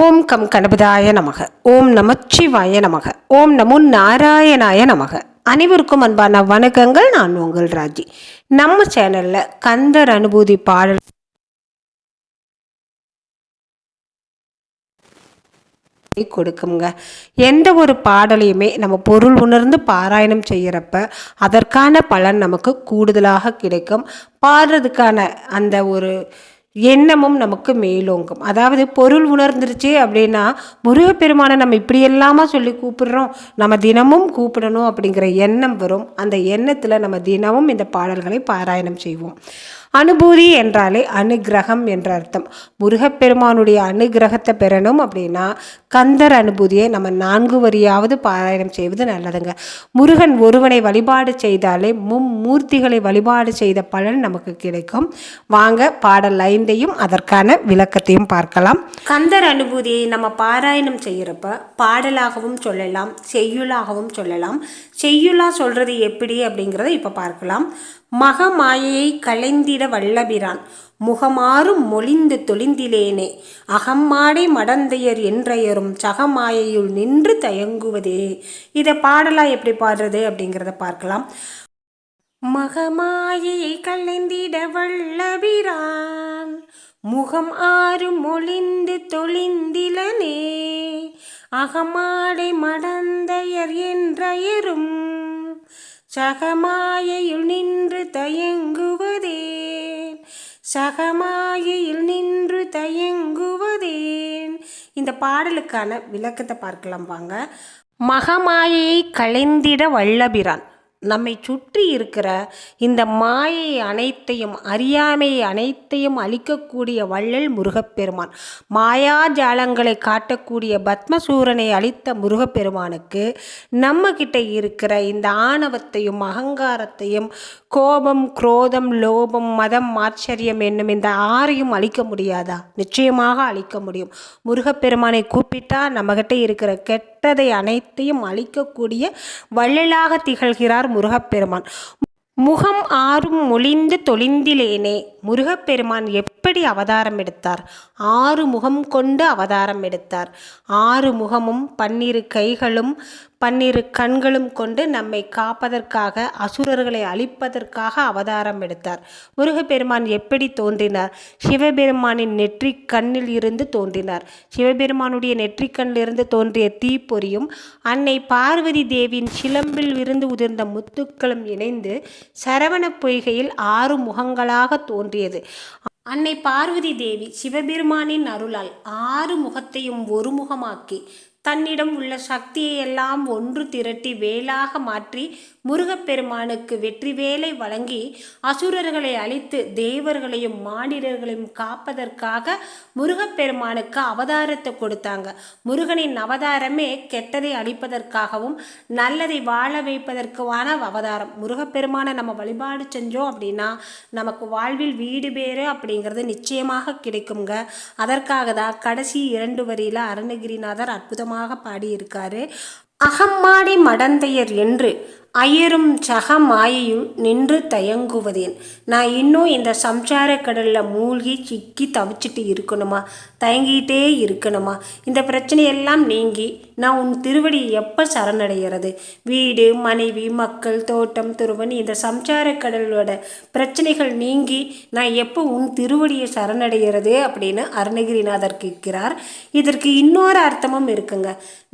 ஓம் come கணபதாய நமக. ஓம் நமச்சிவாய நமக. ஓம் நமோ நாராயணாய நமக. அனைவருக்கும் அன்பான வணக்கங்கள். நான் உங்கள் ராஜி. நம்ம சேனல்ல கந்தர் அனுபூதி பாடல் கொடுக்குங்க. எந்த ஒரு பாடலையுமே நம்ம பொருள் உணர்ந்து பாராயணம் செய்கிறப்ப அதற்கான பலன் நமக்கு கூடுதலாக கிடைக்கும். பாடுறதுக்கான அந்த ஒரு எண்ணமும் நமக்கு மேலோங்கும். அதாவது பொருள் உணர்ந்துருச்சு அப்படின்னா முருகப்பெருமானை நம்ம இப்படி எல்லாமா சொல்லி கூப்பிடுறோம், நம்ம தினமும் கூப்பிடணும் அப்படிங்கிற எண்ணம் வரும். அந்த எண்ணத்தில் நம்ம தினமும் இந்த பாடல்களை பாராயணம் செய்வோம். அனுபூதி என்றாலே அனுகிரகம் என்ற அர்த்தம். முருகப்பெருமானுடைய அனுகிரகத்தை பெறணும் அப்படின்னா கந்தர் அனுபூதியை நம்ம 4 வரியாவது பாராயணம் செய்வது நல்லதுங்க. முருகன் ஒருவனை வழிபாடு செய்தாலே மும்மூர்த்திகளை வழிபாடு செய்த பலன் நமக்கு கிடைக்கும். வாங்க பாடல் 5ஐயும் அதற்கான விளக்கத்தையும் பார்க்கலாம். கந்தர் அனுபூதியை நம்ம பாராயணம் செய்கிறப்ப பாடலாகவும் சொல்லலாம், செய்யுளாகவும் சொல்லலாம். செய்யுளா சொல்றது எப்படி அப்படிங்கிறத இப்போ பார்க்கலாம். மகமாயையை களைந்திட வல்லபிரான் முகமாறும் மொழிந்து தொழிந்திலேனே அகம்மாடை மடந்தையர் என்றையரும் சகமாயையுள் நின்று தயங்குவதே. இதை பாடலா எப்படி பாடுறது அப்படிங்கிறத பார்க்கலாம். மகமாயையை களைந்திட வல்லபிரான் முகம் ஆறும் மொழிந்து தொழிந்திலனே அகமாடை மடந்தையர் என்றையரும் சகமாயையுள் நின்று தயங்குவதேன் சகமாயையில் நின்று தயங்குவதேன். இந்த பாடலுக்கான விளக்கத்தை பார்க்கலாம் வாங்க. மகமாயையை களைந்திட வல்லபிரான், நம்மை சுற்றி இருக்கிற இந்த மாயை அனைத்தையும் அறியாமையை அனைத்தையும் அழிக்கக்கூடிய வள்ளல் முருகப்பெருமான். மாயாஜாலங்களை காட்டக்கூடிய பத்மசூரனை அழித்த முருகப்பெருமானுக்கு நம்ம கிட்ட இருக்கிற இந்த ஆணவத்தையும் அகங்காரத்தையும் கோபம், குரோதம், லோபம், மதம், ஆச்சரியம் என்னும் இந்த 6ஐயும் அழிக்க முடியாதா? நிச்சயமாக அழிக்க முடியும். முருகப்பெருமானை கூப்பிட்டா நம்மகிட்ட இருக்கிற கெட்டதை அனைத்தையும் அழிக்கக்கூடிய வள்ளலாக திகழ்கிறார் முருகப்பெருமான். முகம் ஆறும் மொழிந்து தொழிந்திலேனே. முருகப்பெருமான் எப்படி அவதாரம் எடுத்தார்? 6 முகம் கொண்டு அவதாரம் எடுத்தார். 6 முகமும் 12 கைகளும் 12 கண்களும் கொண்டு நம்மை காப்பதற்காக, அசுரர்களை அழிப்பதற்காக அவதாரம் எடுத்தார். முருகப்பெருமான் எப்படி தோன்றினார்? சிவபெருமானின் நெற்றிக் கண்ணில் இருந்து தோன்றினார். சிவபெருமானுடைய நெற்றிக் கண்ணில் இருந்து தோன்றிய தீப்பொறியும் அன்னை பார்வதி தேவியின் சிலம்பில் இருந்து உதிர்ந்த முத்துக்களும் இணைந்து சரவண பொய்கையில் 6 முகங்களாக தோன்றியது. அன்னை பார்வதி தேவி சிவபெருமானின் அருளால் 6 முகத்தையும் ஒரு முகமாக்கி தன்னிடம் உள்ள சக்தியை எல்லாம் ஒன்று திரட்டி வேலாக மாற்றி முருகப்பெருமானுக்கு வெற்றி வேலை வழங்கி அசுரர்களை அழித்து தேவர்களையும் மானிடர்களையும் காப்பதற்காக முருகப்பெருமானுக்கு அவதாரத்தை கொடுத்தாங்க. முருகனின் அவதாரமே கெட்டதை அழிப்பதற்காகவும் நல்லதை வாழ வைப்பதற்கான அவதாரம். முருகப்பெருமானை நம்ம வழிபாடு செஞ்சோம் அப்படின்னா நமக்கு வாழ்வில் வீடு பேறு அப்படிங்கிறது நிச்சயமாக கிடைக்குங்க. அதற்காக தான் கடைசி 2 வரியில் அருணகிரிநாதர் அற்புதமாக பாடியிருக்காரு. அகம்மாடி மடந்தையர் என்று ஐயரும் சகமாயையுள் நின்று தயங்குவதேன். நான் இன்னும் இந்த சம்சார கடலில் மூழ்கி சிக்கி தவிச்சிட்டு இருக்கணுமா? தயங்கிட்டே இருக்கணுமா? இந்த பிரச்சனையெல்லாம் நீங்கி நான் உன் திருவடி எப்போ சரணடைகிறது? வீடு, மனைவி, மக்கள், தோட்டம், துருவன், இந்த சம்சார கடலோட பிரச்சனைகள் நீங்கி நான் எப்போ உன் திருவடியை சரணடைகிறது அப்படின்னு அருணகிரிநாதர் கேட்கிறார். இதற்கு இன்னொரு அர்த்தமும் இருக்குங்க.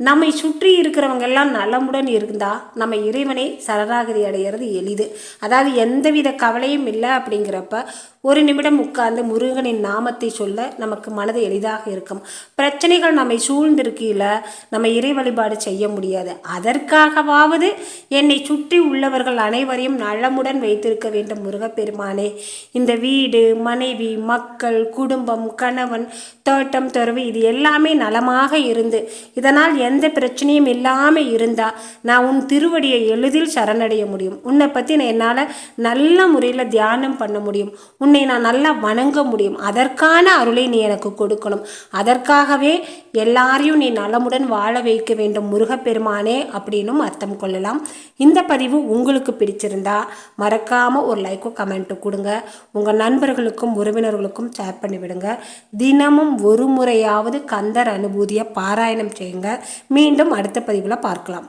நம்மை சுற்றி இருக்கிறவங்க எல்லாம் நலமுடன் இருந்தால் நம்ம இறைவனை சரணாகதி அடைகிறது எளிது. அதாவது எந்தவித கவலையும் இல்லை அப்படிங்கிறப்ப ஒரு நிமிடம் உட்கார்ந்து முருகனின் நாமத்தை சொல்ல நமக்கு மனது எளிதாக இருக்கும். பிரச்சனைகள் நம்மை சூழ்ந்திருக்கையில் நம்ம இறை வழிபாடு செய்ய முடியாது. அதற்காகவாவது என்னை சுற்றி உள்ளவர்கள் அனைவரையும் நலமுடன் வைத்திருக்க வேண்டும் முருகப்பெருமானே. இந்த வீடு, மனைவி, மக்கள், குடும்பம், கணவன், தோட்டம், துறவு இது எல்லாமே நலமாக இருந்து இதனால் எந்த பிரச்சனையும் இல்லாமல் இருந்தால் நான் உன் திருவடியை எளிதில் சரணடைய முடியும். உன்னை பற்றி என்னால் நல்ல முறையில் தியானம் பண்ண முடியும். உன்னை உன்னை நான் நல்லா வணங்க முடியும், அதற்கான அருளை நீ எனக்கு கொடுக்கணும், அதற்காகவே எல்லாரையும் நீ நலமுடன் வாழ வைக்க வேண்டும் முருகப்பெருமானே அப்படின்னும் அர்த்தம் கொள்ளலாம். இந்த பதிவு உங்களுக்கு பிடிச்சிருந்தா மறக்காமல் ஒரு லைக்கும் கமெண்ட்டும் கொடுங்க. உங்கள் நண்பர்களுக்கும் உறவினர்களுக்கும் ஷேர் பண்ணிவிடுங்க. தினமும் ஒரு முறையாவது கந்தர் அனுபூதியை பாராயணம் செய்யுங்க. மீண்டும் அடுத்த பதிவில் பார்க்கலாம்.